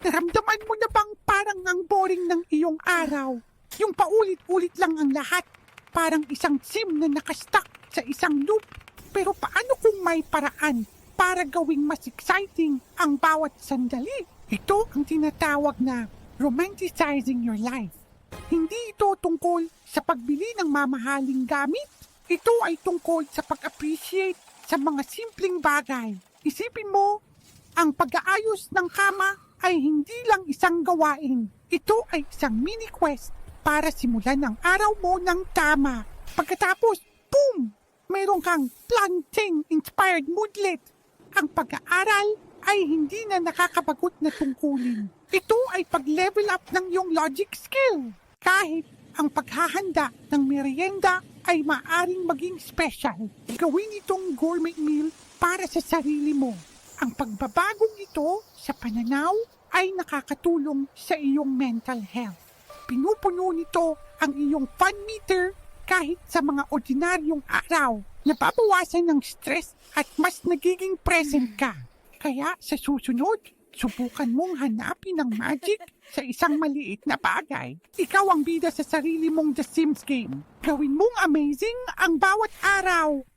Naramdaman mo na bang parang ang boring ng iyong araw? Yung paulit-ulit lang ang lahat. Parang isang sim na nakastuck sa isang loop. Pero paano kung may paraan para gawing mas exciting ang bawat sandali? Ito ang tinatawag na romanticizing your life. Hindi ito tungkol sa pagbili ng mamahaling gamit. Ito ay tungkol sa pag-appreciate sa mga simpleng bagay. Isipin mo, ang pag-aayos ng kama ay hindi lang isang gawain. Ito ay isang mini quest para simulan ang araw mo ng tama. Pagkatapos, boom! Meron kang planting-inspired moodlet. Ang pag-aaral ay hindi na nakakabagot na tungkulin. Ito ay pag-level up ng iyong logic skill. Kahit ang paghahanda ng merienda ay maaring maging special. Gawin itong gourmet meal para sa sarili mo. Ang pagbabagong ito sa pananaw ay nakakatulong sa iyong mental health. Pinupuno nito ang iyong fun meter kahit sa mga ordinaryong araw. Nababawasan ng stress at mas nagiging present ka. Kaya sa susunod, subukan mong hanapin ang magic sa isang maliit na bagay. Ikaw ang bida sa sarili mong The Sims game. Gawin mong amazing ang bawat araw.